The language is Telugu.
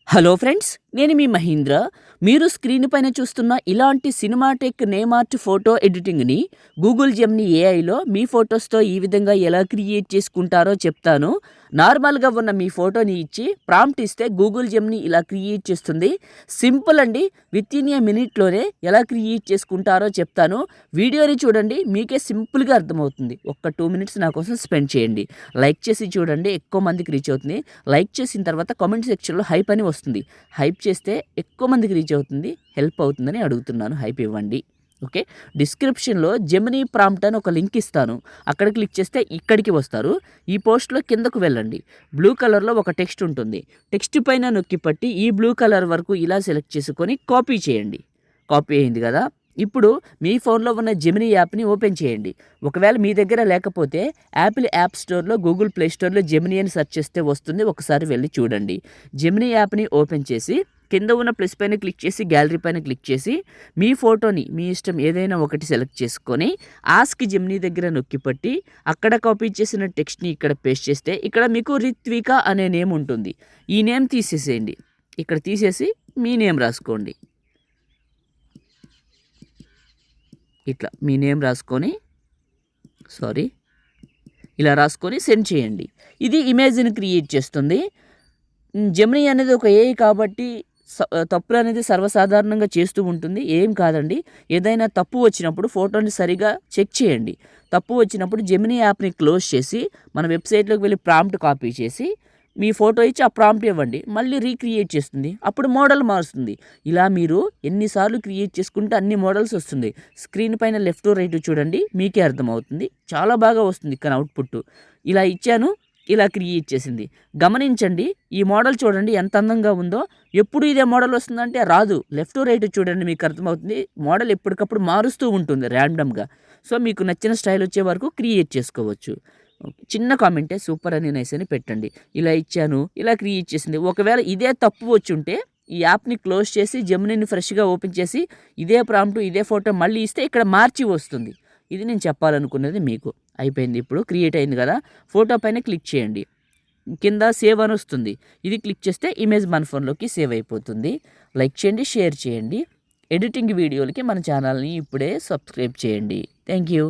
హలో ఫ్రెండ్స్, నేను మీ మహీంద్ర. మీరు స్క్రీన్ పైన చూస్తున్న ఇలాంటి సినిమాటెక్ నేమార్ట్ ఫోటో ఎడిటింగ్ని గూగుల్ జెమినీ ఏఐలో మీ ఫొటోస్తో ఈ విధంగా ఎలా క్రియేట్ చేసుకుంటారో చెప్తాను. నార్మల్గా ఉన్న మీ ఫోటోని ఇచ్చి ప్రాంప్ట్ ఇస్తే గూగుల్ జెమినీ ఇలా క్రియేట్ చేస్తుంది. సింపుల్ అండి. విత్ ఇన్ ఏ మినిట్లోనే ఎలా క్రియేట్ చేసుకుంటారో చెప్తాను. వీడియోని చూడండి, మీకే సింపుల్గా అర్థమవుతుంది. ఒక్క 2 మినిట్స్ నా కోసం స్పెండ్ చేయండి. లైక్ చేసి చూడండి, ఎక్కువ మందికి రీచ్ అవుతుంది. లైక్ చేసిన తర్వాత కామెంట్ సెక్షన్లో హైప్ అని వస్తుంది. హైప్ చేస్తే ఎక్కువ మందికి రీచ్ అవుతుంది, హెల్ప్ అవుతుందని అడుగుతున్నాను. హైప్ ఇవ్వండి. ఓకే. డిస్క్రిప్షన్లో జెమినీ ప్రాంప్ట్ అని ఒక లింక్ ఇస్తాను. అక్కడ క్లిక్ చేస్తే ఇక్కడికి వస్తారు. ఈ పోస్ట్లో కిందకు వెళ్ళండి. బ్లూ కలర్లో ఒక టెక్స్ట్ ఉంటుంది. టెక్స్ట్ పైన నొక్కి పట్టి ఈ బ్లూ కలర్ వరకు ఇలా సెలెక్ట్ చేసుకొని కాపీ చేయండి. కాపీ అయింది కదా. ఇప్పుడు మీ ఫోన్లో ఉన్న జెమినీ యాప్ని ఓపెన్ చేయండి. ఒకవేళ మీ దగ్గర లేకపోతే యాపిల్ యాప్ స్టోర్లో, గూగుల్ ప్లే స్టోర్లో జెమినీ అని సెర్చ్ చేస్తే వస్తుంది. ఒకసారి వెళ్ళి చూడండి. జెమినీ యాప్ని ఓపెన్ చేసి కింద ఉన్న ప్లస్ పైన క్లిక్ చేసి గ్యాలరీ పైన క్లిక్ చేసి మీ ఫోటోని మీ ఇష్టం ఏదైనా ఒకటి సెలెక్ట్ చేసుకొని ఆస్క్ జెమినీ దగ్గర నొక్కి పట్టి అక్కడ కాపీ చేసిన టెక్స్ట్ని ఇక్కడ పేస్ట్ చేస్తే ఇక్కడ మీకు రిత్విక అనే నేమ్ ఉంటుంది. ఈ నేమ్ తీసేసేయండి. ఇక్కడ తీసేసి మీ నేమ్ రాసుకోండి. ఇట్లా మీ నేమ్ రాసుకొని ఇలా రాసుకొని సెండ్ చేయండి. ఇది ఇమేజ్ని క్రియేట్ చేస్తుంది. జెమినీ అనేది ఒక ఏఐ కాబట్టి తప్పులు అనేది సర్వసాధారణంగా చేస్తూ ఉంటుంది. ఏం కాదండి. ఏదైనా తప్పు వచ్చినప్పుడు ఫోటోని సరిగా చెక్ చేయండి. తప్పు వచ్చినప్పుడు జెమినీ యాప్ని క్లోజ్ చేసి మన వెబ్సైట్లోకి వెళ్ళి ప్రాంప్ట్ కాపీ చేసి మీ ఫోటో ఇచ్చి ఆ ప్రాంప్ట్ ఇవ్వండి. మళ్ళీ రీక్రియేట్ చేస్తుంది. అప్పుడు మోడల్ మారుస్తుంది. ఇలా మీరు ఎన్నిసార్లు క్రియేట్ చేసుకుంటే అన్ని మోడల్స్ వస్తుంది. స్క్రీన్ పైన లెఫ్ట్ రైట్ చూడండి, మీకే అర్థమవుతుంది. చాలా బాగా వస్తుంది కానీ అవుట్పుట్. ఇలా ఇచ్చాను, ఇలా క్రియేట్ చేసింది. గమనించండి, ఈ మోడల్ చూడండి ఎంత అందంగా ఉందో. ఎప్పుడు ఇదే మోడల్ వస్తుందంటే రాదు. లెఫ్ట్ రైట్ చూడండి, మీకు అర్థమవుతుంది. మోడల్ ఎప్పటికప్పుడు మారుస్తూ ఉంటుంది ర్యాండమ్గా. సో మీకు నచ్చిన స్టైల్ వచ్చే వరకు క్రియేట్ చేసుకోవచ్చు. చిన్న కామెంటే సూపర్ అని నైస్ అని పెట్టండి. ఇలా ఇచ్చాను, ఇలా క్రియేట్ చేసింది. ఒకవేళ ఇదే తప్పు వచ్చి ఉంటే ఈ యాప్ని క్లోజ్ చేసి జెమినీని ఫ్రెష్గా ఓపెన్ చేసి ఇదే ప్రాంప్ట్ ఇదే ఫోటో మళ్ళీ ఇస్తే ఇక్కడ మార్చి వస్తుంది. ఇది నేను చెప్పాలనుకున్నది మీకు. అయిపోయింది. ఇప్పుడు క్రియేట్ అయింది కదా. ఫోటో పైన క్లిక్ చేయండి. కింద సేవ్ అని వస్తుంది. ఇది క్లిక్ చేస్తే ఇమేజ్ మన ఫోన్లోకి సేవ్ అయిపోతుంది. లైక్ చేయండి, షేర్ చేయండి. ఎడిటింగ్ వీడియోలకి మన ఛానల్ని ఇప్పుడే సబ్స్క్రైబ్ చేయండి. Thank you.